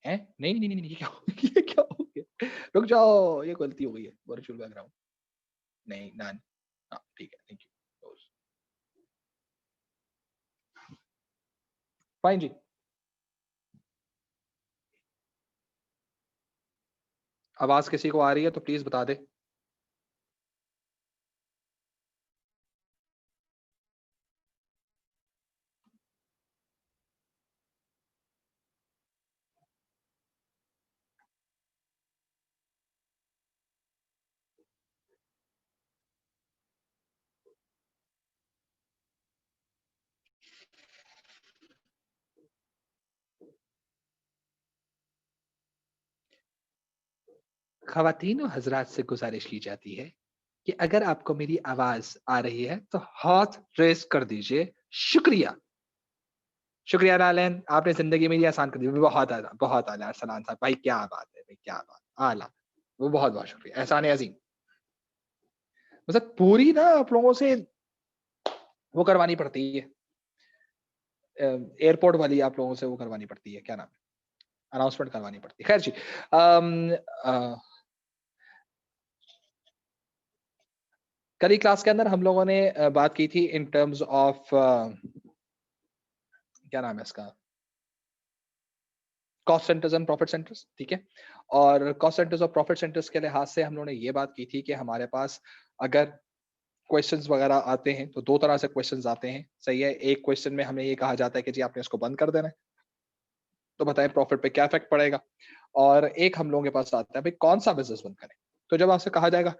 है नहीं नहीं नहीं नहीं, ये क्या हो गया, ये क्या हो गया, रुक जाओ, ये गलती हो गई है, वर्चुअल बैकग्राउंड नहीं ना, हाँ ठीक है, थैंक यू, फाइन जी। आवाज किसी को आ रही है तो प्लीज बता दे। ख़वातीन और हज़रात से गुज़ारिश की जाती है कि अगर आपको मेरी आवाज़ आ रही है तो हाथ रेज़ कर दीजिए। शुक्रिया। शुक्रिया नालन, आपने ज़िंदगी मेरी आसान कर दी। बहुत आला अरसलान साहब, भाई क्या बात है भाई, क्या बात! आला, वो बहुत-बहुत शुक्रिया, एहसान-ए-अज़ीम। मतलब पूरी ना आप लोगों से वो करवानी पड़ती है, एयरपोर्ट वाली आप लोगों से वो करवानी पड़ती है, क्या नाम है? अनाउंसमेंट करवानी पड़ती है। ख़ैर जी, अ, कल की क्लास के अंदर हम लोगों ने बात की थी इन टर्म्स ऑफ क्या नाम है इसका? Cost centres and profit centres, ठीक है? और कॉस्ट सेंटर्स और प्रॉफिट सेंटर्स के लिहाज से हम लोगों ने ये बात की थी कि हमारे पास अगर क्वेश्चंस वगैरह आते हैं, तो 2 तरह से क्वेश्चंस आते हैं, सही है? एक क्वेश्चन में हमें ये कहा जाता है कि जी आपने इसको बंद कर देना है, तो बताएँ प्रॉफिट पे क्या इफ़ेक्ट पड़ेगा? और एक हम लोगों के पास आता है, भई कौन-सा बिज़नेस बंद करें? तो जब आपसे कहा जाएगा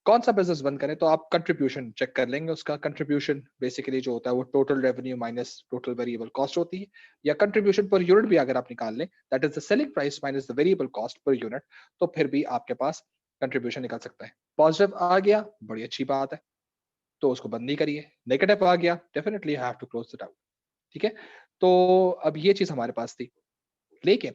कौन-सा बिज़नेस बंद करें, तो आप कंट्रीब्यूशन चेक कर लेंगे उसका। कंट्रीब्यूशन बेसिकली जो होता है वो total revenue minus total variable cost होती है, या कंट्रीब्यूशन पर यूनिट भी अगर आप निकाल लें, that is the selling price minus the variable cost per unit, तो फिर भी आपके पास कंट्रीब्यूशन निकल सकता है। पॉजिटिव आ गया, बड़ी अच्छी बात है, तो उसको बंद नहीं करिए। नेगेटिव आ गया, definitely you have to close it out, ठीक है? तो अब ये चीज़ हमारे पास थी। लेकिन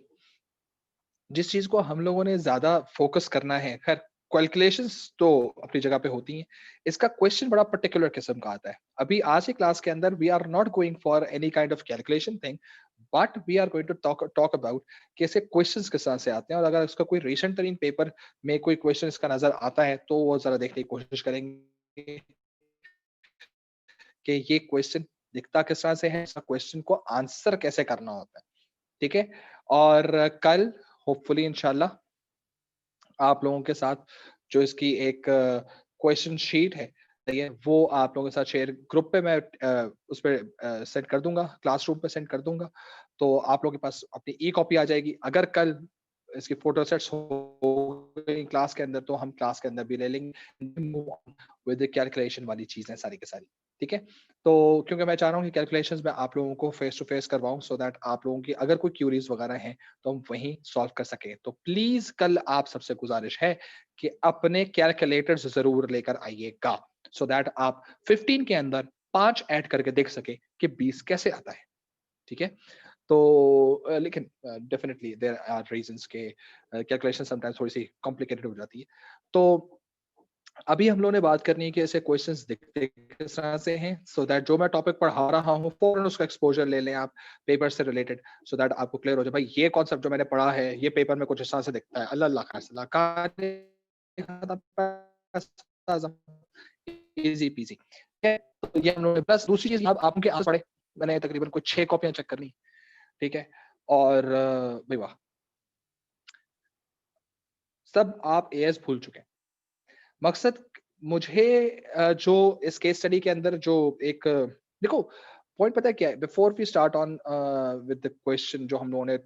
जिस चीज़ को हम लोगों ने ज़्यादा फ़ोकस करना है, ख़ैर कैलकुलेशंस तो अपनी जगह पे होती हैं। इसका क्वेश्चन बड़ा पर्टिकुलर किस्म का आता है। अभी आज की क्लास के अंदर we are not going for any kind of calculation thing, but we are going to talk talk about कि ऐसे क्वेश्चंस किस तरह से आते हैं, और अगर इसका कोई रीसेंट तरीन पेपर में कोई क्वेश्चन इसका नज़र आता है, तो वो ज़रा देखने की कोशिश करेंगे कि ये क्वेश्चन दिखता किस तरह से है, इसका क्वेश्चन को आंसर कैसे करना होता है। ठीक है? और कल होपफुली इंशाल्लाह आप लोगों के साथ जो इसकी एक क्वेश्चन शीट है, सही है, वो आप लोगों के साथ शेयर ग्रुप पे मैं उस पे सेंड कर दूँगा, क्लासरूम पे सेंड कर दूँगा। तो आप लोगों के पास अपनी ई कॉपी आ जाएगी। अगर कल इसकी फोटो सेट्स हो गई क्लास के अंदर, तो हम क्लास के अंदर भी ले लेंगे, मूव ऑन विद कैलकुलेशन वाली चीज़ें सारी की सारी। ठीक है? तो क्योंकि मैं चाह रहा हूँ कि कैलकुलेशंस में आप लोगों को फेस टू फेस करवाऊँ, सो दैट आप लोगों की अगर कोई क्यूरीज़ वगैरह हैं, तो हम वहीं सॉल्व कर सकें। तो प्लीज़ कल आप सबसे गुज़ारिश है कि अपने कैलकुलेटर्स ज़रूर लेकर आइएगा, सो दैट आप 15 के अंदर 5 ऐड करके देख सकें कि 20 कैसे आता है, ठीक है? तो लेकिन डेफिनिटली देयर आर रीज़न्स के कैलकुलेशन समटाइम्स थोड़ी-सी कॉम्प्लिकेटेड हो जाती है। तो अभी हम लोगों ने बात करनी है कि ऐसे क्वेश्चंस दिखते किस तरह से हैं, सो दैट जो मैं टॉपिक पढ़ा रहा हूँ फौरन उसका एक्सपोजर ले लें आप पेपर से रिलेटेड, सो दैट आपको क्लियर हो जाए भाई ये कॉन्सेप्ट जो मैंने पढ़ा है ये पेपर में कुछ इस तरह से दिखता है। अल्लाह अल्लाह खैर इजी पीजी। तो ये हम लोगों ने प्लस दूसरी चीज अब आपके आंसर पढ़े, मैंने तकरीबन कुछ 6 कॉपियां चेक करनी, ठीक है? और भाई वाह, सब आप एएस भूल चुके हैं। मकसद मुझे जो इस केस स्टडी के अंदर जो एक देखो पॉइंट पता है क्या है, before we start on with the question जो हम लोगों ने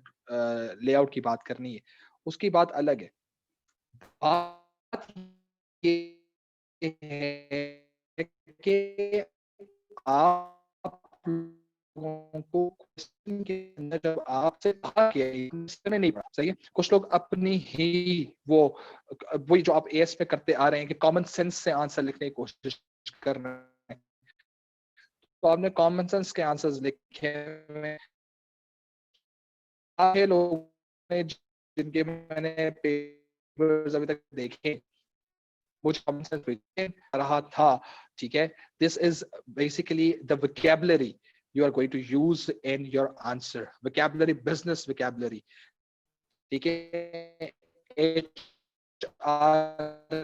लेआउट की बात करनी है, उसकी बात अलग है। बात ये है कि आप लोगों को क्वेश्चन के अंदर जब आपसे कहा गया है, इसमें नहीं पढ़ा, सही है? कुछ लोग अपनी ही वो वही जो आप एएस में करते आ रहे हैं कि कॉमन सेंस से आंसर लिखने की कोशिश कर रहे हैं। तो आपने कॉमन सेंस के आंसर्स लिखे हुए हैं, लोग ने जिनके मैंने पेपर्स अभी तक देखे, मुझे कॉमन सेंस रहा था, ठीक है? This is basically the vocabulary you are going to use in your answer, vocabulary, business vocabulary, ठीक है, एचआर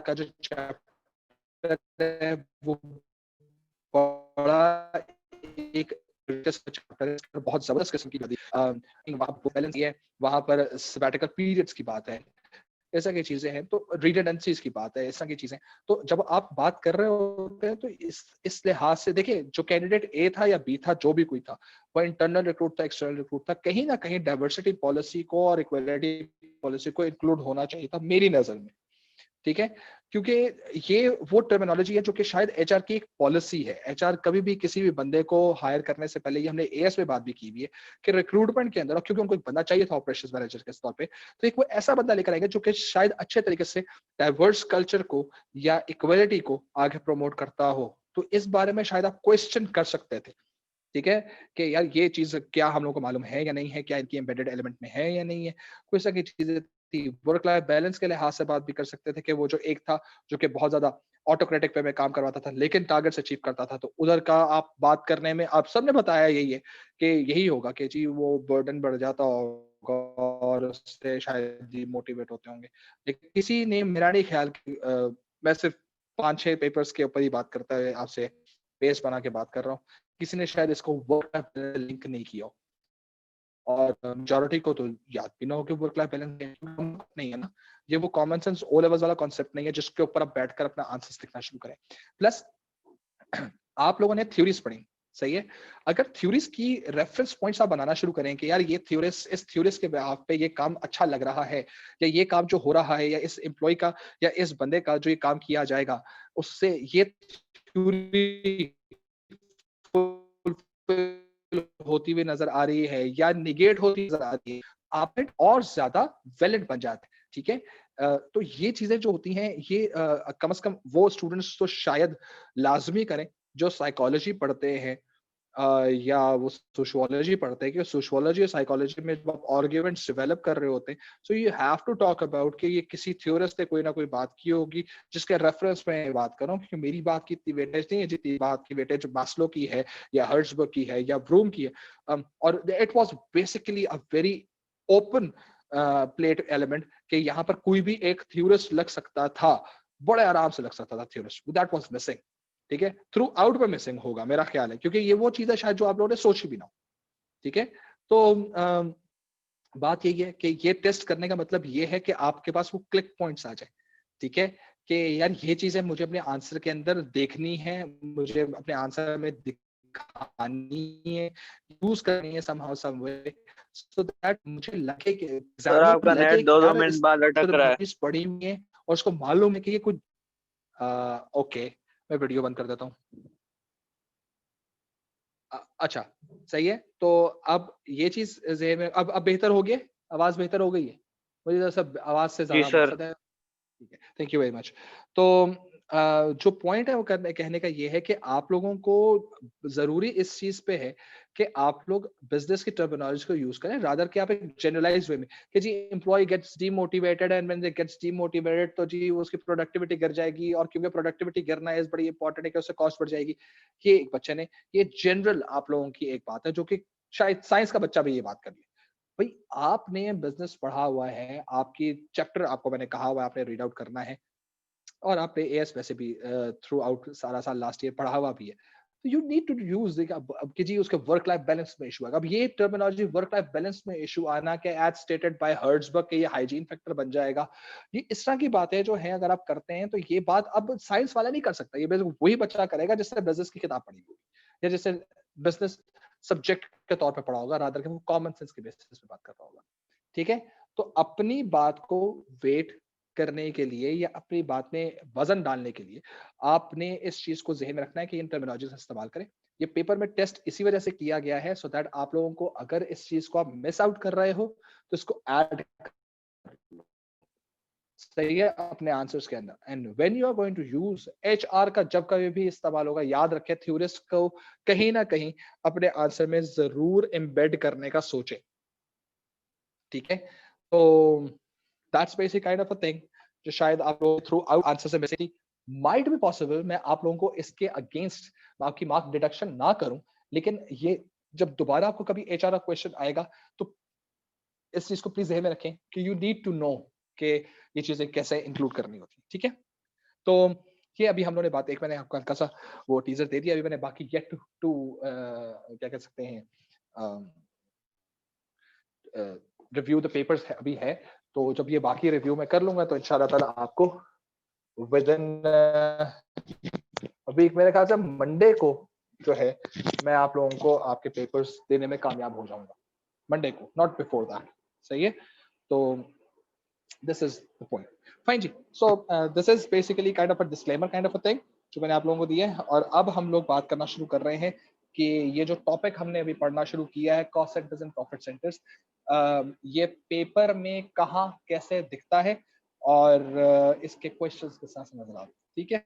का जो चैप्टर है वो बड़ा एक चैप्टर है, बहुत जबरदस्त किस्म की बैलेंस है, वहां पर सबैटिकल पीरियड्स की बात है, इस तरह की चीजें हैं, तो रिडंडेंसीज की बात है, इस तरह की चीजें। तो जब आप बात कर रहे होते हैं तो इस लिहाज से देखिए, जो कैंडिडेट ए था या बी था, जो भी कोई था, वो इंटरनल रिक्रूट था, एक्सटर्नल रिक्रूट था, कहीं ना कहीं डाइवर्सिटी पॉलिसी को और इक्वालिटी पॉलिसी को इंक्लूड होना चाहिए था मेरी नजर में, ठीक है, क्योंकि ये वो टर्मिनोलॉजी है जो कि शायद एचआर की एक पॉलिसी है। एचआर कभी भी किसी भी बंदे को हायर करने से पहले, ये हमने एएस में बात भी की हुई है कि रिक्रूटमेंट के अंदर, और क्योंकि उनको एक बंदा चाहिए था ऑपरेशंस मैनेजर के तौर पे, तो एक वो ऐसा बंदा लेकर आएंगे जो कि शायद अच्छे तरीके से डाइवर्स कल्चर को या इक्वलिटी को आगे प्रमोट करता हो। तो इस बारे में शायद आप क्वेश्चन कर सकते थे, ठीक है, कि यार ये चीज क्या हम लोगों को मालूम है या नहीं है, क्या इनकी एम्बेडेड एलिमेंट में है या नहीं है, कोई सा की चीजें थी। वर्क लाइफ बैलेंस के लिहाज से बात भी कर सकते थे कि वो जो एक था जो कि बहुत ज्यादा ऑटोक्रेटिक पे में काम करवाता था लेकिन टारगेट्स अचीव करता था, तो उधर का आप बात करने में आप सबने बताया यही है कि यही होगा कि जी वो बर्डन बढ़ जाता होगा और उससे शायद मोटिवेट होते होंगे। लेकिन किसी ने मेरा नहीं ख्याल कि मैं सिर्फ 5-6 पेपर्स के ऊपर ही बात करता है, आपसे बेस बना के बात कर रहा हूँ, किसी ने शायद इसको वर्क लाइफ लिंक नहीं किया, और मेजोरिटी को तो याद भी ना हो कि वर्क लाइफ बैलेंस नहीं है ना। ये वो कॉमन सेंस ओ लेवल्स वाला कॉन्सेप्ट नहीं है जिसके ऊपर आप बैठकर अपना आंसर्स लिखना शुरू करें। प्लस आप लोगों ने थ्योरीज पढ़ी, सही है, अगर थ्योरीज की रेफरेंस पॉइंट्स आप बनाना शुरू करें कि यार ये थ्योरिस्ट, इस थ्योरिस्ट के बिहाफ पे ये काम अच्छा लग रहा है, या ये काम जो हो रहा है, या इस एम्प्लॉय का या इस बंदे का जो ये काम किया जाएगा, उससे ये थ्योरी होती हुई नजर आ रही है या निगेट होती नजर आ रही है, आप और ज्यादा वैलिड बन जाते हैं, ठीक है। तो ये चीजें जो होती हैं, ये कम से कम वो स्टूडेंट्स तो शायद लाजमी करें जो साइकोलॉजी पढ़ते हैं या वो सोशियोलॉजी पढ़ते हैं, कि सोशियोलॉजी और साइकोलॉजी में जब आप आर्ग्यूमेंट्स डेवलप कर रहे होते हैं, so you have to talk about कि ये किसी थ्योरिस्ट ने कोई ना कोई बात की होगी जिसके रेफरेंस में बात कर रहा हूँ, क्योंकि मेरी बात की इतनी वेटेज नहीं है जितनी बात की वेटेज मास्लो की है या हर्ट्जबर्ग की है या ब्रूम की है। और it was basically a very open plate element कि यहाँ पर कोई भी एक थ्योरिस्ट लग सकता था, बड़े आराम से लग सकता था थ्योरिस्ट, दैट वाज मिसिंग, ठीक है, थ्रू आउट में मिसिंग होगा मेरा ख्याल है, क्योंकि ये वो चीज है शायद जो आप लोगों ने सोची भी ना हो, ठीक है। तो बात यही है कि ये टेस्ट करने का मतलब ये है कि आपके पास वो क्लिक पॉइंट्स आ जाए, ठीक है, कि यार ये चीजें मुझे अपने आंसर के अंदर देखनी है, मुझे अपने आंसर में दिखानी है, यूज करनी है somehow some way, so that मुझे लगे कि सर एग्जामिनर को आपका लगे नेट कि 2 यार मिनट इस बाद अटक रहा है। पढ़ी हुई है और उसको मालूम है कि ये कुछ ओके, मैं वीडियो बंद कर देता हूँ। अच्छा, सही है, तो अब ये चीज ज़हन में, अब बेहतर हो गया, आवाज बेहतर हो गई है, मुझे तो सब आवाज से जी ज्यादा सर। मकसद है। ठीक है, थैंक यू वेरी मच। तो जो पॉइंट है वो कहने का ये है कि आप लोगों को जरूरी इस चीज पे है कि आप लोग बिजनेस की टर्मिनोलॉजी को यूज करें, रादर कि आप एक जनरलाइज वे में कि जी employee gets demotivated and when they gets demotivated तो जी उसकी प्रोडक्टिविटी गिर जाएगी, और क्योंकि प्रोडक्टिविटी गिरना इज बड़ी इंपॉर्टेंट है कि उससे कॉस्ट बढ़ जाएगी। ये एक बच्चे ने, ये जनरल आप लोगों की एक बात है जो कि शायद साइंस का बच्चा भी ये बात कर ले। भाई आपने बिजनेस पढ़ा हुआ है, आपकी चैप्टर आपको मैंने कहा हुआ है आपने रीड आउट करना है, और आपने एएस वैसे भी थ्रू आउट सारा साल लास्ट ईयर पढ़ा हुआ भी है, तो यू नीड टू यूज। अब कि जी उसके वर्क लाइफ बैलेंस में इशू आएगा, अब ये टर्मिनोलॉजी वर्क लाइफ बैलेंस में इशू आना के एज स्टेटेड बाय हर्ट्जबर्ग के ये हाइजीन फैक्टर बन जाएगा, ये इस तरह की बातें जो है अगर आप करते हैं तो ये बात अब साइंस वाला नहीं कर सकता, ये वही बच्चा करेगा जिसने बिजनेस की किताब पढ़ी होगी या जिसने बिजनेस सब्जेक्ट के तौर पे पढ़ा होगा, रादर कि वो कॉमन सेंस के बेसिस पे बात कर रहा होगा, ठीक है। तो अपनी बात को वेट करने के लिए या अपनी बात में वजन डालने के लिए आपने इस चीज को ज़हन में रखना है कि इन टर्मिनोलॉजीज का इस्तेमाल करें। ये पेपर में टेस्ट इसी वजह से किया गया है सो दैट आप लोगों को अगर इस चीज को आप मिस आउट कर रहे हो तो इसको ऐड, सही है, अपने आंसर्स के अंदर। And when you are going to use HR का जब कभी भी इस्तेमाल होगा, याद रखें थ्योरिस्ट को कहीं ना कहीं अपने आंसर में जरूर एम्बेड करने का सोचें, ठीक है। तो that's basic kind of a thing जो शायद आप लोग थ्रू आउट आंसर से बेसिकली माइट बी पॉसिबल मैं आप लोगों को इसके अगेंस्ट आपकी मार्क डिडक्शन ना करूं, लेकिन ये जब दोबारा आपको कभी एचआर का क्वेश्चन आएगा तो इस चीज को प्लीज ध्यान में रखें कि यू नीड टू नो कि ये चीजें कैसे इंक्लूड करनी होती है, ठीक है। तो ये अभी हम लोगों ने बात, एक मैंने आपको हल्का सा वो टीजर दे दिया, अभी मैंने बाकी गेट टू क्या कह सकते हैं, रिव्यू द पेपर्स अभी है, तो जब ये बाकी रिव्यू मैं कर लूंगा तो इंशाल्लाह ताला आपको विद इन अभी मेरे ख्याल से मंडे को जो है मैं आप लोगों को आपके पेपर्स देने में कामयाब हो जाऊंगा, मंडे को, नॉट बिफोर दैट, सही है। तो this is the point, fine जी। So this is basically kind of a disclaimer kind of a thing जो मैंने आप लोगों को दिया है, और अब हम लोग बात करना शुरू कर रहे हैं कि ये जो टॉपिक हमने अभी पढ़ना शुरू किया है, cost centres and profit centres, ये पेपर में कहाँ कैसे दिखता है और इसके क्वेश्चंस के साथ नजर आता है, ठीक है।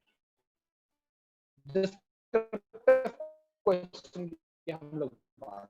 क्वेश्चन की हम लोग बात,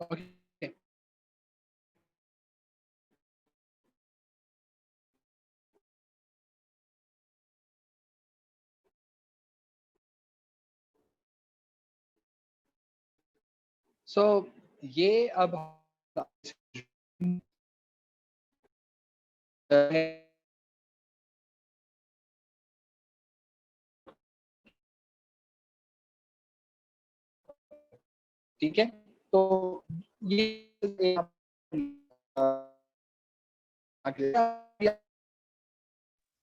ओके। सो ये अब ठीक है, तो ये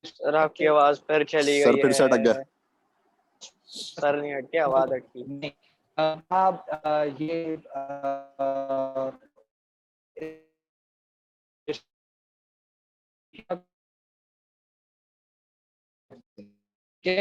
सर आपकी आवाज फिर चली सर गई फिर से अटक गया। है। सर नहीं हटके आवाज अटकी। नहीं, आप ये के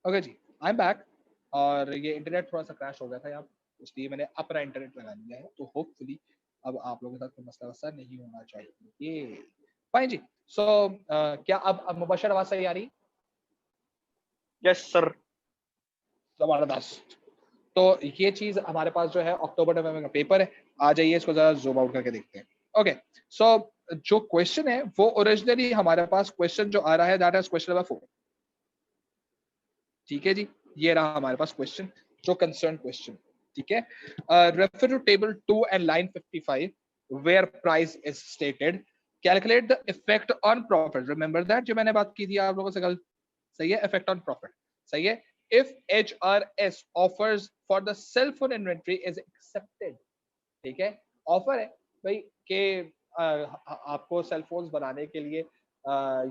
ओके जी, आई एम बैक। और ये इंटरनेट थोड़ा सा क्रैश हो गया था यहाँ, इसलिए मैंने अपना इंटरनेट लगा लिया है, तो होपफुली अब आप लोगों के साथ कोई मसला वसला नहीं होना चाहिए। ये फाइन जी। सो क्या अब मुबशर आवाज सही आ रही? Yes sir. जबरदस्त। तो ये चीज हमारे पास जो है अक्टूबर नवंबर का पेपर है, आ जाइए इसको जरा जूम आउट करके देखते हैं। ओके, सो जो क्वेश्चन है वो ओरिजिनली हमारे पास क्वेश्चन जो आ रहा है दैट इज क्वेश्चन नंबर 4, ठीक है जी। ये रहा हमारे पास क्वेश्चन, जो कंसर्न क्वेश्चन, ठीक है। Refer to table 2 and line 55 where price is stated, calculate the effect on profit. Remember that जो मैंने बात की थी आप लोगों से कल, सही है, इफेक्ट ऑन प्रॉफिट, सही है। If HRS offers for the cell phone inventory is accepted, ठीक है, ऑफर है भाई के आपको सेल फोन्स बनाने के लिए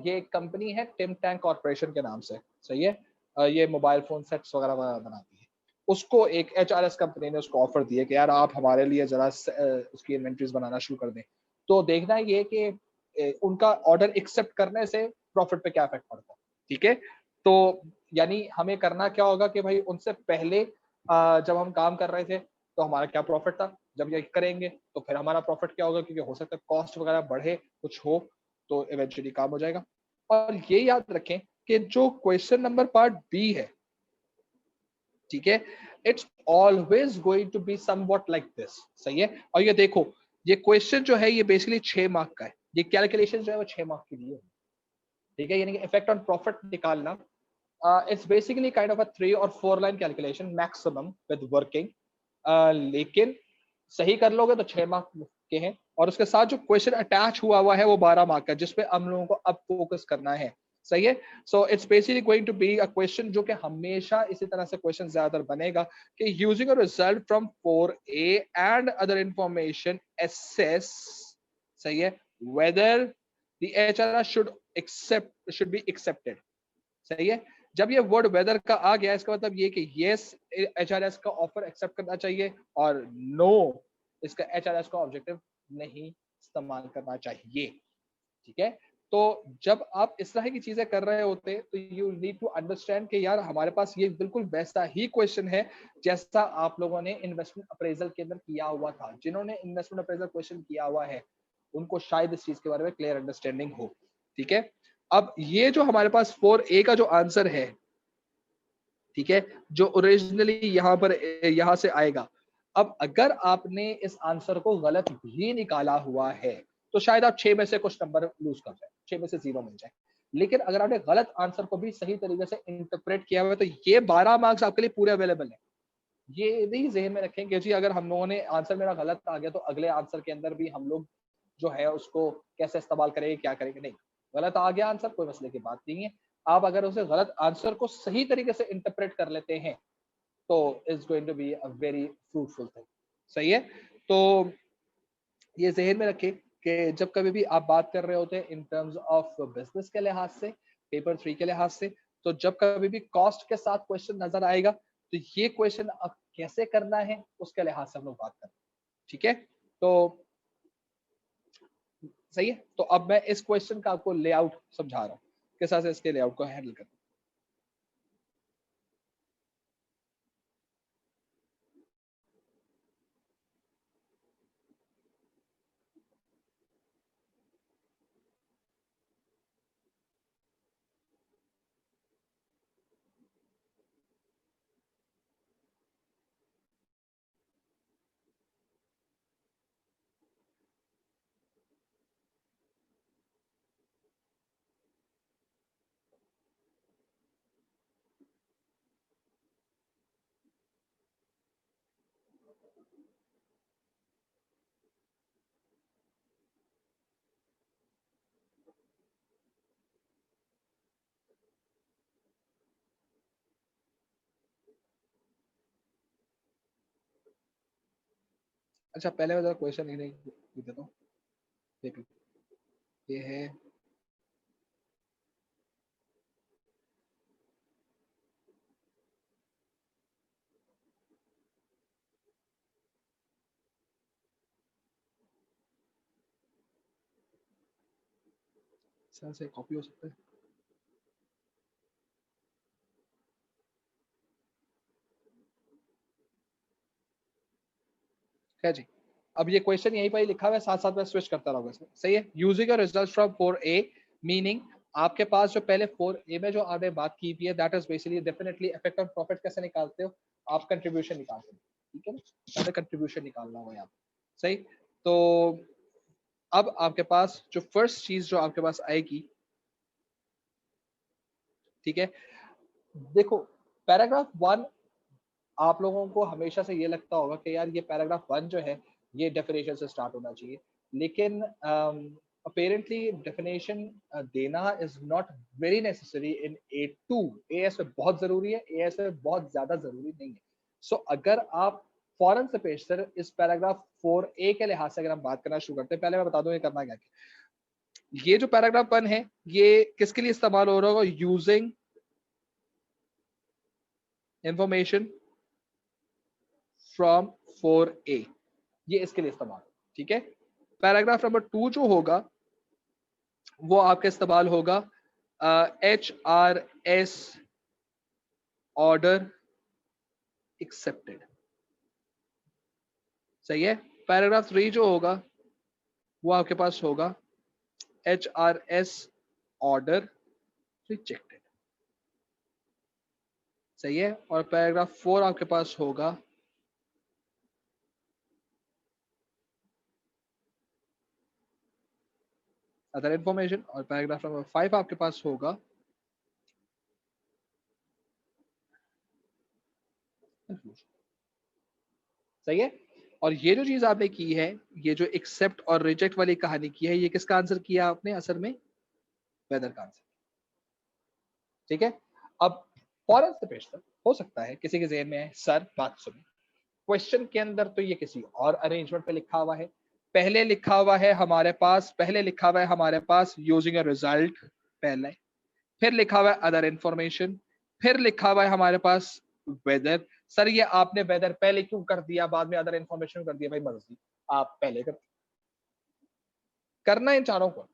ये एक कंपनी है टिम टैंक कॉर्पोरेशन के नाम से, सही है, ये मोबाइल फोन सेट्स वगैरह बनाती है। उसको एक HRS कंपनी ने उसको ऑफर दिया कि यार आप हमारे लिए जरा उसकी इन्वेंटरीज बनाना शुरू कर दें। तो देखना ये कि उनका ऑर्डर एक्सेप्ट करने से प्रॉफिट पे क्या इफेक्ट पड़ता है, ठीक है। तो यानी हमें करना क्या होगा कि भाई उनसे पहले जब हम काम कर रहे थे तो हमारा क्या प्रॉफिट था, जब ये करेंगे तो फिर हमारा प्रॉफिट क्या होगा, क्योंकि हो सकता है कॉस्ट वगैरह बढ़े, कुछ हो, तो इवेंचुअली काम हो जाएगा। और ये याद रखें कि जो क्वेश्चन नंबर पार्ट बी है, ठीक है, it's always going to be somewhat like this, सही है। और ये देखो, ये क्वेश्चन जो है ये बेसिकली 6 मार्क का है, ये कैलकुलेशन जो है वो 6 मार्क के लिए है, ठीक है। यानी कि इफेक्ट ऑन प्रॉफिट निकालना, इट्स बेसिकली काइंड ऑफ अ 3 और 4 line calculation maximum with working, लेकिन सही कर लोगे तो 6 मार्क के हैं। और उसके साथ जो क्वेश्चन अटैच हुआ है वो 12 मार्क का, जिसपे हम लोगों को अब फोकस करना है, सही है। So it's basically going to be a question जो कि हमेशा इसी तरह से क्वेश्चन ज्यादातर बनेगा कि using a result from 4A and other information assess, सही है, whether the HRS should be accepted, सही है। जब ये वर्ड वेदर का आ गया, इसका मतलब ये कि यस HRS का ऑफर एक्सेप्ट करना चाहिए, और नो इसका HRS का ऑब्जेक्टिव नहीं इस्तेमाल करना चाहिए, ठीक है। तो जब आप इस तरह की चीजें कर रहे होते तो यू नीड टू अंडरस्टैंड कि यार हमारे पास ये बिल्कुल वैसा ही क्वेश्चन है जैसा आप लोगों ने इन्वेस्टमेंट अप्रेजल के अंदर किया हुआ था। जिन्होंने इन्वेस्टमेंट अप्रेजल क्वेश्चन किया हुआ है उनको शायद इस चीज के बारे में क्लियर अंडरस्टैंडिंग हो, ठीक है। अब ये जो हमारे पास 4A का जो आंसर है, ठीक है, जो ओरिजिनली यहां से आएगा, अब अगर आपने इस आंसर को गलत भी निकाला हुआ है तो शायद आप 6 में से कुछ नंबर लूज कर जाए, 6 में से 0 मिल जाए। लेकिन अगर आपने गलत आंसर को भी सही तरीके से इंटरप्रेट किया हुआ है तो ये 12 मार्क्स आपके लिए पूरे अवेलेबल है। ये भी जहन में रखेंगे जी, अगर हम लोगों ने आंसर मेरा गलत आ गया तो अगले आंसर के अंदर भी हम लोग जो है उसको कैसे इस्तेमाल करेंगे, क्या करेंगे, नहीं, गलत आ गया आंसर कोई मसले की बात नहीं है। आप अगर उसे गलत आंसर को सही तरीके से इंटरप्रेट कर लेते हैं तो it's going to be a very fruitful thing, सही है। तो ये जहन में रखें कि जब कभी भी आप बात कर रहे होते हैं इन टर्म्स ऑफ बिजनेस के लिहाज से, पेपर 3 के लिहाज से, तो जब कभी भी कॉस्ट के साथ क्वेश्चन नजर आएगा तो ये क्वेश्चन अब कैसे करना है उसके लिहाज से हम लोग बात करें, ठीक है। तो सही है। तो अब मैं इस क्वेश्चन का आपको लेआउट समझा रहा हूँ, किस तरह से इसके लेआउट को हैंडल करना। अच्छा, पहले मैं जरा क्वेश्चन लिख देता हूँ, देख लो। ये है, से कॉपी हो सकता है। क्या जी, अब ये क्वेश्चन यहीं पर ही लिखा हुआ है, साथ साथ में स्विच करता रहूंगा इसमें, सही है। Using result from 4A, meaning आपके पास जो पहले 4A में जो आपने बात की हुई है, that is basically definitely effect on profit कैसे निकालते हो, आप कंट्रीब्यूशन निकालते हो, ठीक है ना, पहले कंट्रीब्यूशन निकालना होगा यहाँ, सही। तो अब आपके पास जो फर्स्ट चीज जो आपके पास आएगी, ठीक है, देखो, पैराग्राफ 1 आप लोगों को हमेशा से ये लगता होगा कि यार ये पैराग्राफ 1 जो है ये डेफिनेशन से स्टार्ट होना चाहिए, लेकिन अपेरेंटली डेफिनेशन देना is not very necessary in A2। AS में बहुत जरूरी है, AS में बहुत ज्यादा जरूरी नहीं है। सो अगर आप फौरन से पेशतर इस पैराग्राफ 4A के लिहाज से अगर हम बात करना शुरू करते हैं, पहले मैं बता दूं ये करना क्या है। ये जो पैराग्राफ 1 है ये किसके लिए इस्तेमाल हो रहा होगा, यूजिंग इंफॉर्मेशन फ्रॉम 4A, ये इसके लिए इस्तेमाल, ठीक है। पैराग्राफ नंबर 2 जो होगा वो आपका इस्तेमाल होगा HRS ऑर्डर एक्सेप्टेड, सही है। पैराग्राफ 3 जो होगा वो आपके पास होगा HRS ऑर्डर रिजेक्टेड, सही है। और पैराग्राफ 4 आपके पास होगा अदर इंफॉर्मेशन, और पैराग्राफ नंबर 5 आपके पास होगा कंक्लूजन, सही है। और ये जो चीज आपने की है, ये जो एक्सेप्ट और रिजेक्ट वाली कहानी की है, ये किसका आंसर किया आपने असल में? वेदर का आंसर, ठीक है। अब फौरन से पेशतर हो सकता है किसी के ज़हन में है, सर बात सुनिए, क्वेश्चन के अंदर तो ये किसी और अरेंजमेंट पे लिखा हुआ है, पहले लिखा हुआ है हमारे पास, पहले लिखा हुआ है हमारे पास यूजिंग अ रिजल्ट पहले, फिर लिखा हुआ है अदर इंफॉर्मेशन, फिर लिखा हुआ है हमारे पास वेदर। सर ये आपने वेदर पहले क्यों कर दिया, बाद में अदर इंफॉर्मेशन कर दिया? भाई मर्जी, आप पहले करना इन चारों को,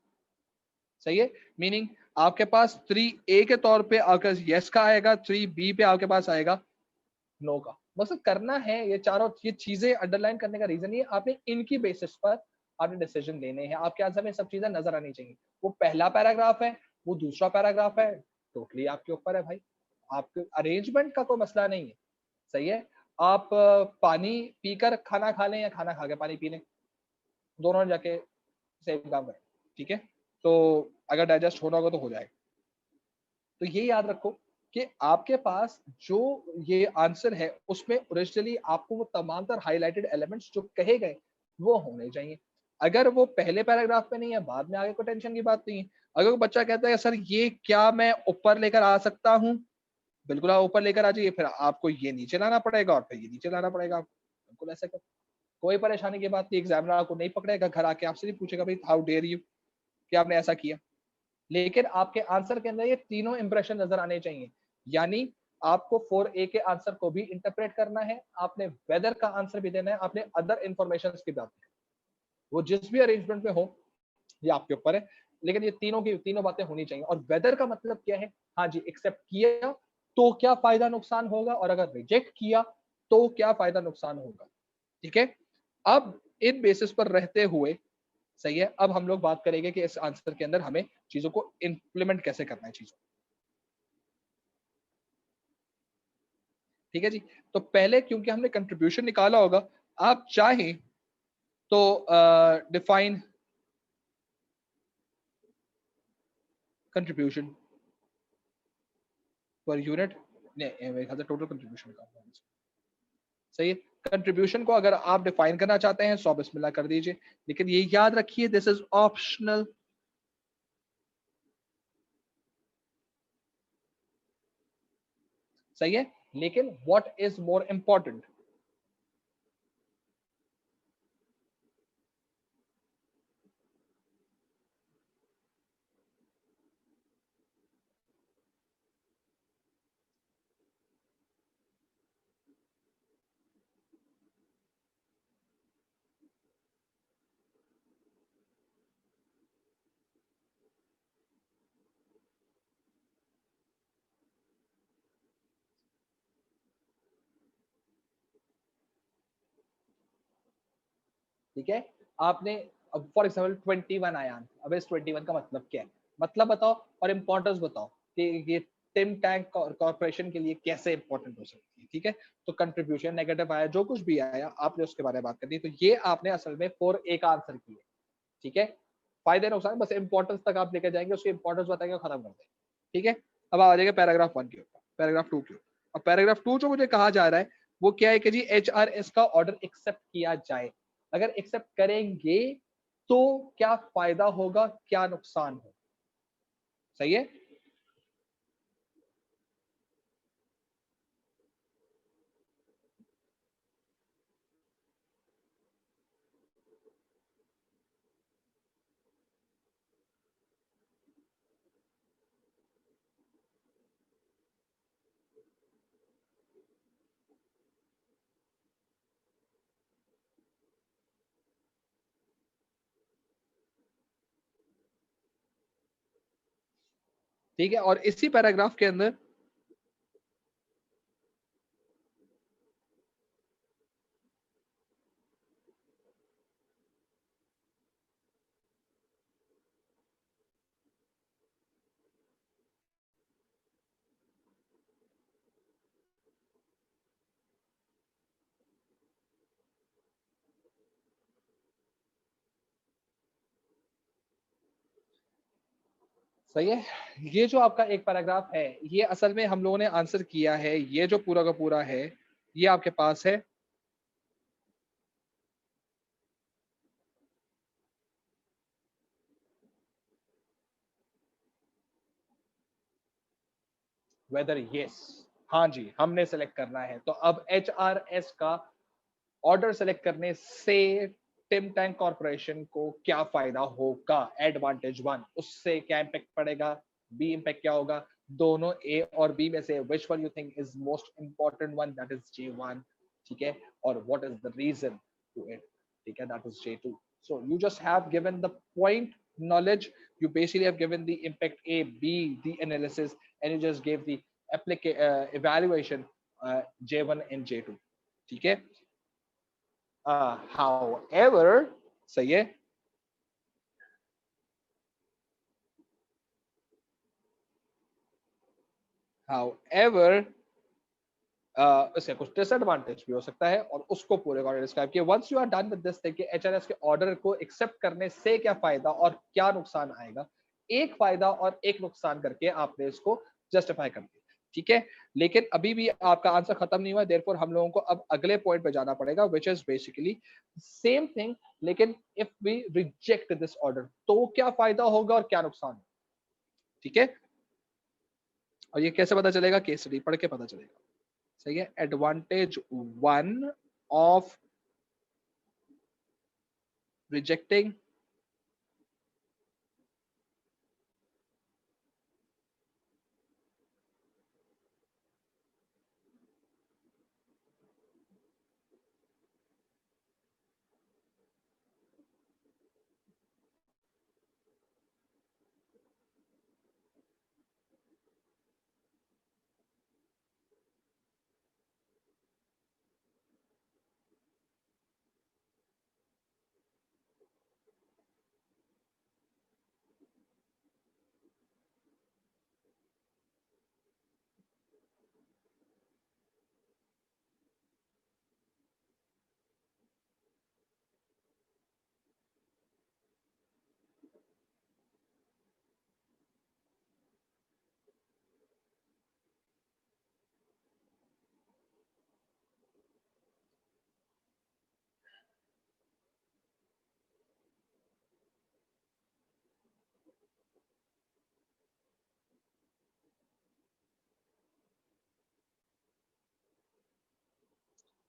सही है। मीनिंग आपके पास 3A के तौर पे आपका यस का आएगा, 3B पे आपके पास आएगा नो का। बस करना है ये चारों, ये चीजें अंडरलाइन करने का रीजन ये आपने इनकी बेसिस पर आपने डिसीजन लेने हैं, आपके आंसर में सब चीजें नजर आनी चाहिए। वो पहला पैराग्राफ है, वो दूसरा पैराग्राफ है, टोटली आपके ऊपर है भाई, आपके अरेंजमेंट का कोई मसला नहीं है, सही है। आप पानी पीकर खाना खा लें या खाना खा के पानी पी लें, दोनों जाके सेम काम करें, ठीक है। तो अगर डाइजेस्ट होना होगा तो हो जाएगा। तो ये याद रखो कि आपके पास जो ये आंसर है उसमें ओरिजिनली आपको वो तमाम तर हाईलाइटेड एलिमेंट्स जो कहे गए वो होने चाहिए। अगर वो पहले पैराग्राफ में नहीं है, बाद में आगे कोई टेंशन की बात नहीं है। अगर कोई बच्चा कहता है सर ये क्या मैं ऊपर लेकर आ सकता हूँ, बिल्कुल आप ऊपर लेकर आ जाइए, फिर आपको ये नीचे लाना पड़ेगा और फिर ये नीचे लाना पड़ेगा, बिल्कुल ऐसे कर, कोई परेशानी की बात नहीं। एग्जामिनर आपको नहीं पकड़ेगा, घर आके आपसे नहीं पूछेगा भाई हाउ डेयर यू कि आपने ऐसा किया। लेकिन आपके आंसर के अंदर ये तीनों इंप्रेशन नजर आने चाहिए, यानी आपको 4A के आंसर को भी इंटरप्रेट करना है, आपने वेदर का आंसर भी देना है, आपने अदर इंफॉर्मेशन की बात, वो जिस भी अरेंजमेंट में हो ये आपके ऊपर है, लेकिन ये तीनों की तीनों बातें होनी चाहिए। और वेदर का मतलब क्या है? हाँ जी, एक्सेप्ट किया तो क्या फायदा नुकसान होगा, और अगर रिजेक्ट किया तो क्या फायदा नुकसान होगा, ठीक है। अब इन बेसिस पर रहते हुए, सही है, अब हम लोग बात करेंगे कि इस आंसर के अंदर हमें चीजों को इंप्लीमेंट कैसे करना है चीजों, ठीक है जी। तो पहले क्योंकि हमने कंट्रीब्यूशन निकाला होगा, आप चाहें तो डिफाइन कंट्रीब्यूशन पर यूनिट, नहीं मेरे ख्याल से टोटल कंट्रीब्यूशन निकालना है, सही है। कंट्रीब्यूशन को अगर आप डिफाइन करना चाहते हैं 100 बिस्मिल्लाह कर दीजिए, लेकिन ये याद रखिए दिस इज ऑप्शनल, सही है। लेकिन व्हाट इज मोर इंपॉर्टेंट, ठीक है। आपने अब फॉर एग्जाम्पल 21 आया, अब इस 21 का मतलब क्या है, मतलब बताओ और इंपॉर्टेंस बताओ कि ये टिम टैंक कॉर्पोरेशन के लिए कैसे इंपॉर्टेंट हो सकती है, ठीक है। तो कंट्रीब्यूशन नेगेटिव आया, जो कुछ भी आया आपने उसके बारे में बात करनी, तो ये आपने असल में 4A का आंसर किया, ठीक है। फायदे नुकसान बस इंपॉर्टेंस तक आप लेकर जाएंगे, उसकी इंपॉर्टेंस बताएंगे, खत्म कर देंगे, ठीक है। अब आ जाएगा पैराग्राफ 1 के ऊपर, पैराग्राफ 2 के ऊपर। अब पैराग्राफ 2 जो मुझे कहा जा रहा है वो क्या है कि जी HRS का ऑर्डर एक्सेप्ट किया जाए, अगर एक्सेप्ट करेंगे तो क्या फायदा होगा, क्या नुकसान होगा, सही है। ठीक है, और इसी पैराग्राफ के अंदर सही है, ये जो आपका एक पैराग्राफ है, ये असल में हम लोगों ने आंसर किया है, ये जो पूरा का पूरा है, ये आपके पास है वेदर यस, हाँ जी, हमने सेलेक्ट करना है। तो अब HRS का ऑर्डर सेलेक्ट करने से टिम टैंक कॉर्पोरेशन को क्या फायदा होगा, एडवांटेज वन, उससे क्या इम्पैक्ट पड़ेगा, बी इम्पैक्ट क्या होगा, दोनों ए और बी में से which one you think is most important one, that is J1, ठीक है, और what is the reason to it, ठीक है, that is J2. So you just have given the point knowledge, you basically have given the impact A, B, the analysis, and you just gave the evaluation J1 and J2, ठीक है. However, सही है, however, इससे कुछ disadvantage भी हो सकता है और उसको पूरे को डिस्क्राइब किया. Once you are done with this, देखिए HRS के ऑर्डर को एक्सेप्ट करने से क्या फायदा और क्या नुकसान आएगा, एक फायदा और एक नुकसान करके आपने इसको जस्टिफाई कर दिया, ठीक है. लेकिन अभी भी आपका आंसर खत्म नहीं हुआ, देयरफॉर हम लोगों को अब अगले पॉइंट पे जाना पड़ेगा, which is basically same thing, लेकिन if we reject this order तो क्या फायदा होगा और क्या नुकसान, ठीक है. और ये कैसे पता चलेगा, केस स्टडी पढ़ के पता चलेगा. सही है, एडवांटेज वन ऑफ रिजेक्टिंग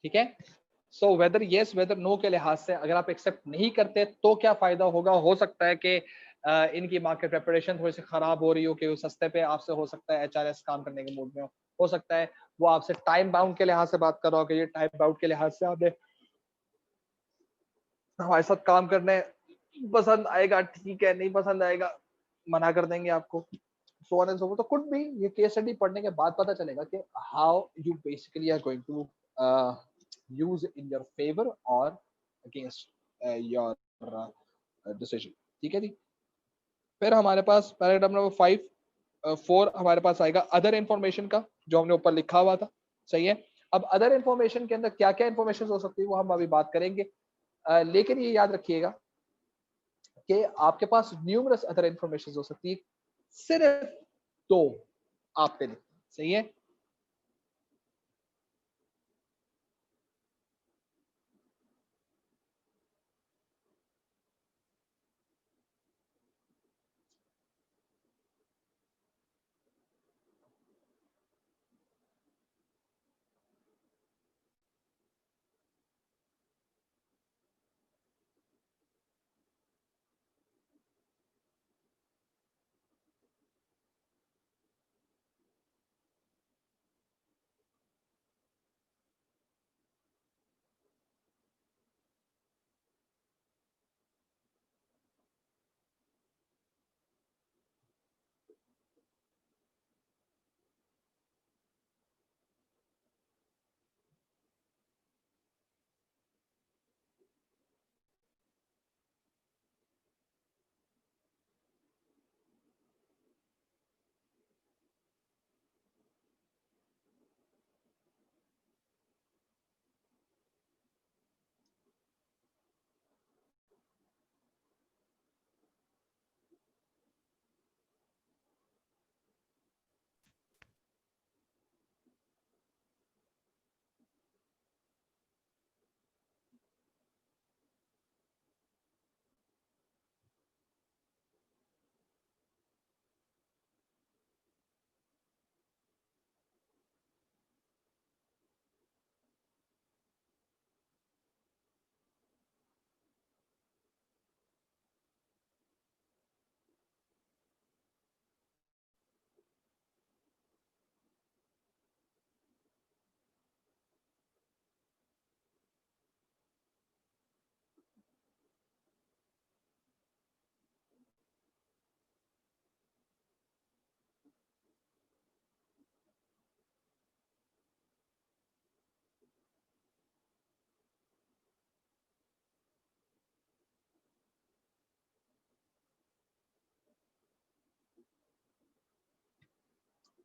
ठीक है. So whether yes whether no के लिहाज से अगर आप एक्सेप्ट नहीं करते तो क्या फायदा होगा, हो सकता है कि इनकी मार्केट रेपुटेशन थोड़ी सी खराब हो रही हो, कि सस्ते पे आपसे हो सकता है HRS काम करने के मूड में हो सकता है वो आपसे टाइम बाउंड के लिहाज से बात कर रहा हो कि ये टाइम बाउंड के लिहाज से आपने हमारे साथ काम करने पसंद आएगा, ठीक है, नहीं पसंद आएगा मना कर देंगे आपको, सो ऑन एंड सो, तो कुड बी ये केस स्टडी पढ़ने के बाद पता चलेगा कि how you basically are going to use in your favor or against your decision, ठीक है जी. फिर हमारे पास पैराग्राफ नंबर 4 हमारे पास आएगा अदर इंफॉर्मेशन का, जो हमने ऊपर लिखा हुआ था. सही है, अब अदर इंफॉर्मेशन के अंदर क्या क्या इंफॉर्मेशन हो सकती है वो हम अभी बात करेंगे. लेकिन ये याद रखिएगा कि आपके पास न्यूमरस अदर इंफॉर्मेशन हो सकती है, सिर्फ दो आपने लिखी. सही है,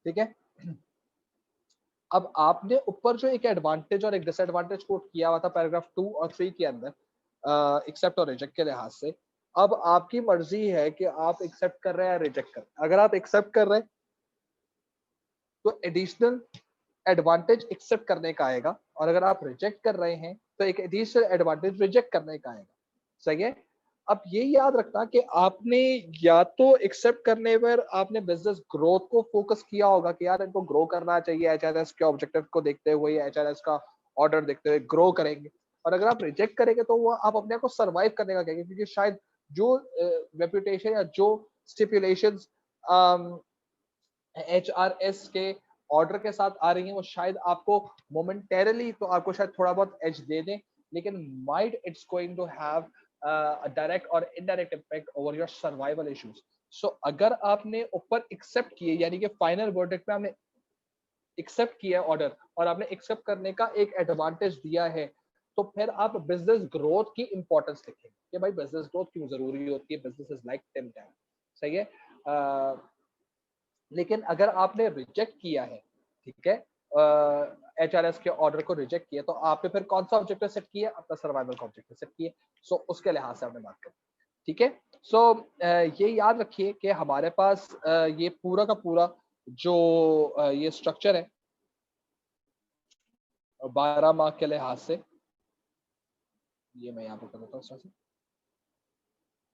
ठीक है। अब आपने ऊपर जो एक एडवांटेज और एक डिसएडवांटेज कोट किया हुआ था पैराग्राफ 2 और 3 के अंदर एक्सेप्ट और रिजेक्ट के लिहाज से, अब आपकी मर्जी है कि आप एक्सेप्ट कर रहे हैं या रिजेक्ट कर रहे हैं। अगर आप एक्सेप्ट कर रहे हैं तो एडिशनल एडवांटेज एक्सेप्ट करने का आएगा, और अगर आप रिजेक्ट कर रहे हैं तो एक एडिशनल एडवांटेज रिजेक्ट करने का आएगा। सही है। अब ये याद रखना कि आपने या तो एक्सेप्ट करने पर आपने बिजनेस ग्रोथ को फोकस किया होगा कि यार इनको ग्रो करना चाहिए, एचआरएस के ऑब्जेक्टिव को देखते हुए, एचआरएस का ऑर्डर देखते हुए ग्रो करेंगे। और अगर आप रिजेक्ट करेंगे तो वो आप अपने आप को सर्वाइव करने का कहेंगे, क्योंकि शायद जो रेपुटेशन या जो स्टिपुलेशंस एचआरएस के ऑर्डर के साथ आ रही हैं वो शायद आपको मोमेंटेरली तो आपको शायद थोड़ा बहुत एज दे दें, लेकिन might it's going to have a direct और indirect impact over your survival issues. So अगर आपने ऊपर एक्सेप्ट किए, यानी कि फाइनल वर्डिक्ट में आपने एक्सेप्ट किया ऑर्डर और आपने एक्सेप्ट करने का एक एडवांटेज दिया है, तो फिर आप बिजनेस ग्रोथ की इंपॉर्टेंस लिखें कि भाई बिजनेस ग्रोथ क्यों जरूरी होती है, बिजनेस इज लाइक 10 टाइम। सही है। लेकिन अगर आपने रिजेक्ट किया है, ठीक है, एचआरएस के ऑर्डर को रिजेक्ट किया, तो आपने फिर कौन सा ऑब्जेक्टिव सेट किया? अपना सर्वाइवल का ऑब्जेक्टिव सेट किया। सो उसके लिहाज से आपने बात करी। ठीक है। सो ये याद रखिए कि हमारे पास ये पूरा का पूरा जो ये स्ट्रक्चर है 12 मार्क के लिहाज से, ये मैं यहाँ पे कर देता हूँ।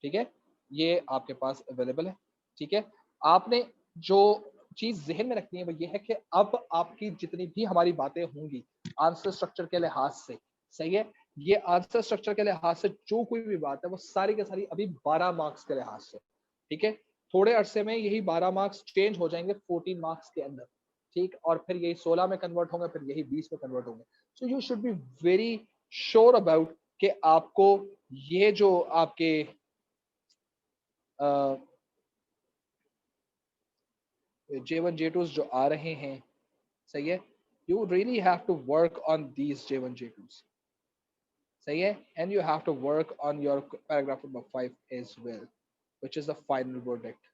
ठीक है, ये आपके पास अवेलेबल है। ठीक है, आपने जो चीज जहन में रखनी है वो ये है कि अब आपकी जितनी भी हमारी बातें होंगी आंसर स्ट्रक्चर के लिहाज से, सही है, ये आंसर स्ट्रक्चर के लिहाज से जो कोई भी बात है वो सारी के सारी अभी 12 मार्क्स के लिहाज से। ठीक है, थोड़े अरसे में यही 12 मार्क्स चेंज हो जाएंगे 14 मार्क्स के अंदर। ठीक, और फिर यही 16 में कन्वर्ट होंगे, फिर यही 20 में कन्वर्ट होंगे। So you should be very sure about कि आपको ये जो आपके J1 J2s जो आ रहे हैं, सही है, you really have to work on these J1 J2s, सही है, and you have to work on your paragraph number 5 as well, which is the final verdict,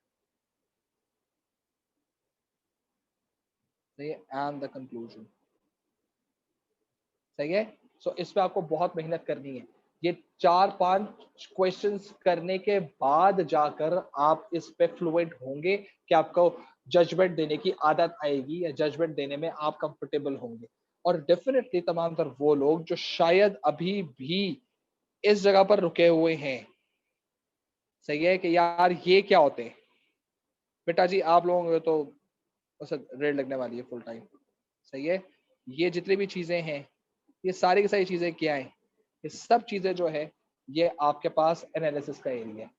सही है, and the conclusion, सही है। सो इस पे आपको बहुत मेहनत करनी है। ये 4-5 क्वेश्चंस करने के बाद जाकर आप इस पे फ्लुएंट होंगे कि आपको जजमेंट देने की आदत आएगी या जजमेंट देने में आप कंफर्टेबल होंगे। और डेफिनेटली तमाम तर वो लोग जो शायद अभी भी इस जगह पर रुके हुए हैं, सही है, कि यार ये क्या होते हैं बेटा जी, आप लोगों को तो बस रेड लगने वाली है फुल टाइम, सही है। ये जितनी भी चीजें हैं, ये सारी की सारी चीजें क्या है, ये सब चीजें जो है ये आपके पास एनालिसिस का एरिया है।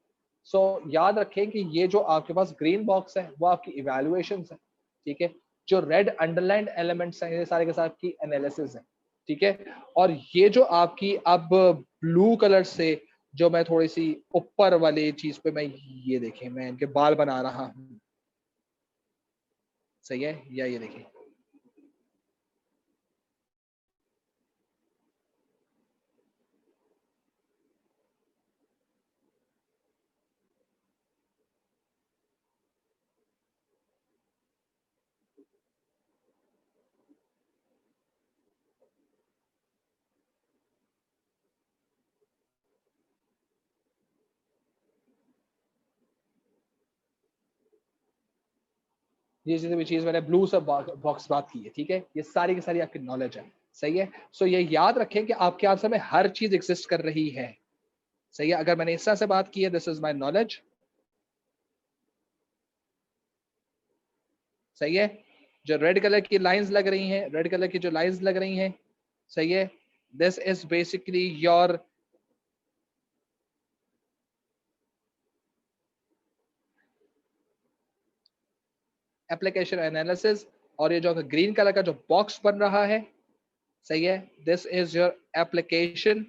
सो याद रखें कि ये जो आपके पास ग्रीन बॉक्स है वो आपकी इवैल्यूएशंस है। ठीक है, जो रेड अंडरलाइंड एलिमेंट्स हैं ये सारे के साथ की एनालिसिस है। ठीक है, और ये जो आपकी अब ब्लू कलर से जो मैं थोड़ी सी ऊपर वाली चीज पे मैं ये देखें, मैं इनके बाल बना रहा हूँ, सही है, या ये देखें, ये जितनी भी चीज मैंने ब्लू से बॉक्स बात की है, ठीक है, ये सारी की सारी आपकी नॉलेज है, सही है। सो ये याद रखें कि आपके आंसर में हर चीज एग्जिस्ट कर रही है, सही है। अगर मैंने इस तरह से बात की है, दिस इज माय नॉलेज, सही है। जो रेड कलर की लाइंस लग रही हैं, रेड कलर की जो लाइंस लग रही हैं, सही है, this is basically your application analysis. और ये जो ग्रीन कलर का जो बॉक्स बन रहा है, सही है, this is your application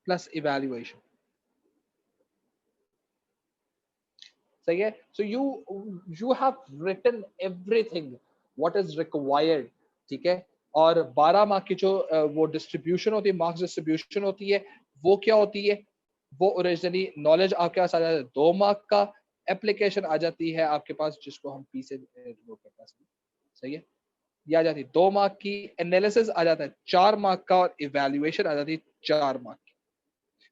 plus evaluation, सही है। So you have written everything what is required, ठीक है। और 12 मार्क की जो वो डिस्ट्रीब्यूशन होती है, मार्क्स डिस्ट्रीब्यूशन होती है, वो क्या होती है? वो ओरिजिनली नॉलेज आपके पास आ जाता है 2 मार्क का, एप्लीकेशन आ जाती है आपके पास, जिसको हम पी से डिनोट करते हैं, सही है, ये आ जाती है 2 मार्क की। एनालिसिस आ जाता है 4 मार्क का, और इवैल्यूएशन आ जाती है 4 मार्क की,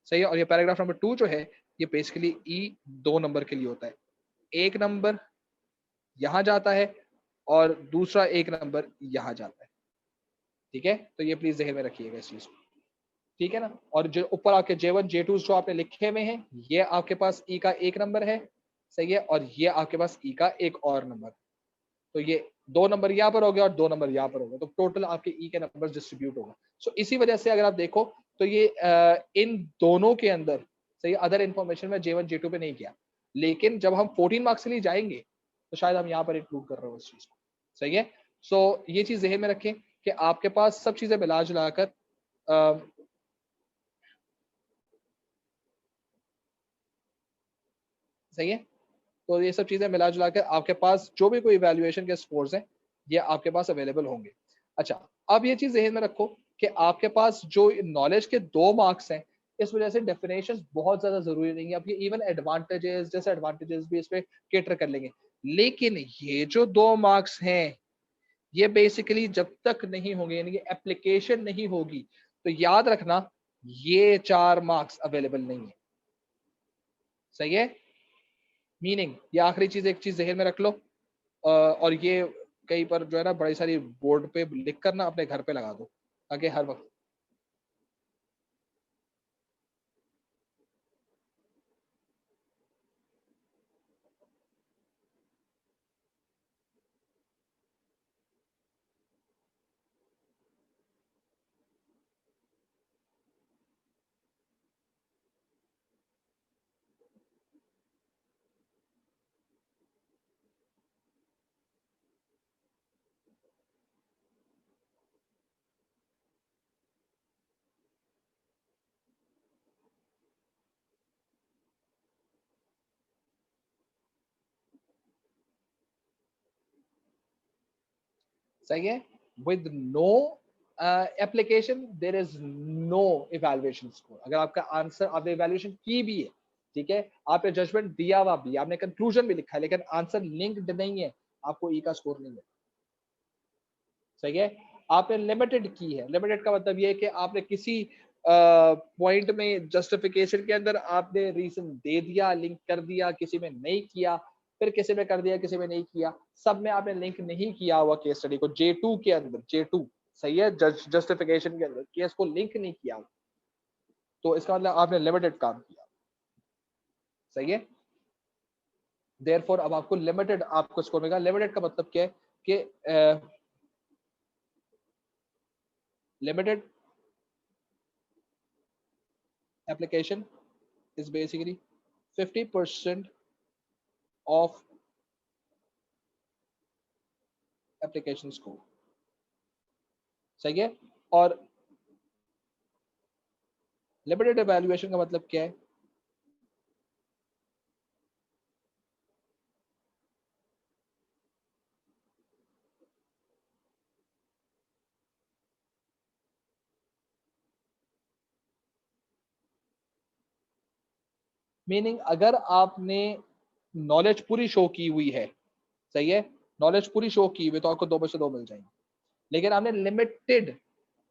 सही है। और ये पैराग्राफ नंबर 2 जो है, ये बेसिकली ई 2 नंबर के लिए होता है। 1 नंबर यहां जाता है और दूसरा 1 नंबर यहां जाता है, ठीक है। तो ये प्लीज ध्यान में रखिएगा इस चीज को, ठीक है ना। और जो ऊपर आपके J1 J2 जो आपने लिखे हुए हैं, ये आपके पास ई का 1 नंबर है, सही है, और ये आपके पास ई का एक और नंबर। तो ये 2 नंबर यहाँ पर हो गया और 2 नंबर यहाँ पर हो गया, तो टोटल आपके ई के नंबर डिस्ट्रीब्यूट होगा। सो इसी वजह से अगर आप देखो तो ये इन दोनों के अंदर, सही, अदर इन्फॉर्मेशन में J1 J2 पे नहीं किया, लेकिन जब हम 14 मार्क्स के लिए जाएंगे तो शायद हम यहाँ पर इंक्लूड कर रहे हो इस चीज को, सही है। सो ये चीज ध्यान में रखें कि आपके पास सब चीजें मिला जुलाकर सही है। तो ये सब चीजें मिला जुला कर आपके पास जो भी कोई इवैल्यूएशन के स्कोर्स हैं, ये आपके पास अवेलेबल होंगे। अच्छा, अब ये चीज ध्यान में रखो कि आपके पास जो नॉलेज के 2 मार्क्स हैं, इस वजह से डेफिनेशंस बहुत ज्यादा जरूरी नहीं है। अब ये इवन एडवांटेजेस जैसे एडवांटेजेस भी इस पे केटर कर लेंगे, लेकिन ये जो 2 मार्क्स हैं, ये बेसिकली जब तक नहीं होंगे, यानी कि एप्लीकेशन नहीं होगी, तो याद रखना ये 4 मार्क्स अवेलेबल नहीं है, सही है। मीनिंग, ये आखिरी चीज, एक चीज जहन में रख लो, और ये कहीं पर जो है ना बड़ी सारी बोर्ड पे लिख कर ना अपने घर पे लगा दो, ताकि हर वक्त सही है। With no application there is no evaluation score. अगर आपका आंसर, आपने इवैल्यूएशन की भी है, ठीक है, आपने जजमेंट दिया हुआ भी, आपने कंक्लूजन भी लिखा है, लेकिन आंसर लिंक्ड नहीं है, आपको ई का स्कोर नहीं है, सही है। आपने लिमिटेड की है, लिमिटेड का मतलब ये है कि आपने किसी पॉइंट में जस्टिफिकेशन के अंदर आपने रीजन दे दिया, लिंक कर दिया, किसी में नहीं किया, फिर किसी में कर दिया, किसी में नहीं किया, सब में आपने लिंक नहीं किया हुआ केस स्टडी को। J2 के अंदर, J2, सही है, जस्टिफिकेशन के अंदर केस को लिंक नहीं किया, तो इसका मतलब आपने लिमिटेड काम किया, सही है। देयरफॉर अब आपको लिमिटेड आपको स्कोर मिलेगा। लिमिटेड का मतलब क्या है कि limited application is basically 50% of application score, सही है। और लिमिटेड इवैल्यूएशन का मतलब क्या है, मीनिंग अगर आपने नॉलेज पूरी शो की हुई है, सही है, नॉलेज पूरी शो की हुई तो आपको 2 में से 2 मिल जाएंगे, लेकिन आपने लिमिटेड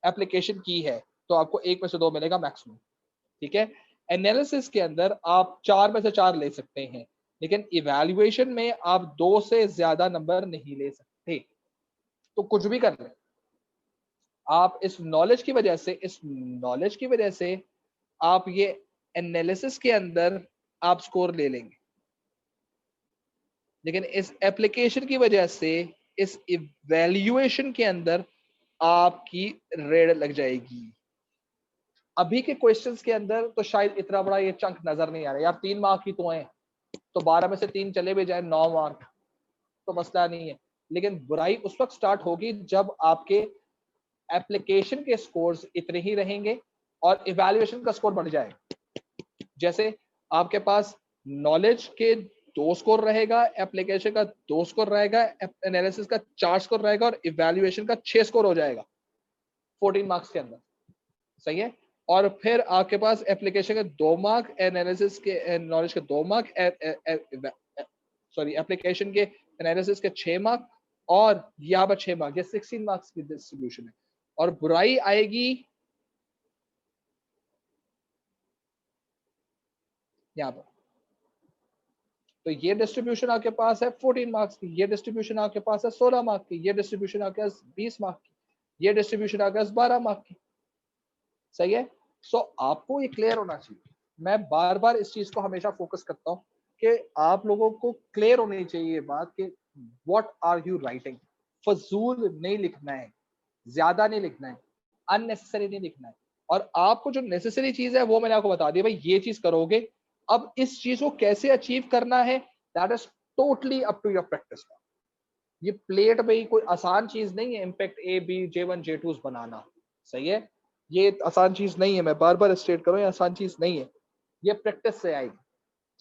एप्लीकेशन की है तो आपको 1 में से 2 मिलेगा मैक्सिमम, ठीक है। एनालिसिस के अंदर आप 4 में से 4 ले सकते हैं, लेकिन इवैल्यूएशन में आप 2 से ज्यादा नंबर नहीं ले सकते। तो कुछ भी कर लें आप, इस नॉलेज की वजह से, इस नॉलेज की वजह से आप ये एनालिसिस के अंदर आप स्कोर ले लेंगे, लेकिन इस एप्लीकेशन की वजह से इस इवैल्यूएशन के अंदर आपकी रेड लग जाएगी। अभी के क्वेश्चंस के अंदर तो शायद इतना बड़ा ये चंक नजर नहीं आ रहा यार, 3 मार्क ही तो हैं, तो 12 में से 3 चले भी जाए 9 मार्क तो मसला नहीं है, लेकिन बुराई उस वक्त स्टार्ट होगी जब आपके एप्लीकेशन के स्कोर्स इतने ही रहेंगे और इवैल्यूएशन का स्कोर बढ़ जाएगा। जैसे आपके पास नॉलेज के 2 स्कोर रहेगा, एप्लीकेशन का 2 स्कोर रहेगा, एनालिसिस का 4 स्कोर रहेगा और इवैल्यूएशन का 6 स्कोर हो जाएगा 14 मार्क्स के अंदर, सही है। और फिर आपके पास एप्लीकेशन के 2 मार्क, एनालिसिस के, नॉलेज के 2 मार्क, सॉरी एप्लीकेशन के एनालिसिस के 6 मार्क और यहाँ पर 6 मार्क, ये 16 मार्क्स की डिस्ट्रीब्यूशन है। और बुराई आएगी यहाँ पर, तो ये डिस्ट्रीब्यूशन आपके पास है 14 मार्क्स की, ये डिस्ट्रीब्यूशन आपके पास है 16 मार्क की, ये डिस्ट्रीब्यूशन आपके पास 20 मार्क की, ये डिस्ट्रीब्यूशन आपके पास 12 मार्क की। सही है। सो आपको ये क्लियर होना चाहिए। मैं बार बार इस चीज को हमेशा फोकस करता हूँ कि आप लोगों को क्लियर होनी चाहिए ये बात कि व्हाट आर यू राइटिंग। फजूल नहीं लिखना है, ज्यादा नहीं लिखना है, अननेसेसरी नहीं लिखना है। और आपको जो नेसेसरी चीज है वो मैंने आपको बता दी, भाई ये चीज करोगे। अब इस चीज को कैसे अचीव करना है, that is totally up to your practice. ये प्लेट भाई कोई आसान चीज नहीं है, impact A B J1 J2 बनाना। सही है, ये आसान चीज नहीं है, मैं बार बार स्टेट करूं, ये आसान चीज नहीं है। ये प्रैक्टिस से आएगी,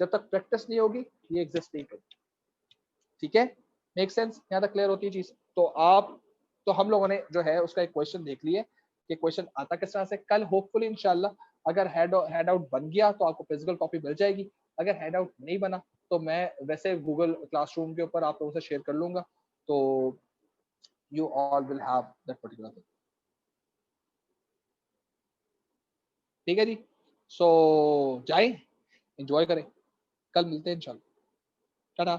जब तक प्रैक्टिस नहीं होगी ये एग्जिस्ट नहीं करेगी। ठीक है, मेक सेंस, यहाँ तक क्लियर होती है चीज। तो हम लोगों ने जो है उसका एक क्वेश्चन देख लिया कि क्वेश्चन आता किस तरह से। कल होपफुली इंशाल्लाह अगर हेड आउट बन गया तो आपको फिजिकल कॉपी मिल जाएगी। अगर हेड आउट नहीं बना तो मैं वैसे गूगल क्लासरूम के ऊपर आप लोगों से शेयर कर लूंगा, तो you all will have that particular thing. ठीक है जी, सो जाए, एंजॉय करें, कल मिलते हैं इंशाल्लाह, टाटा।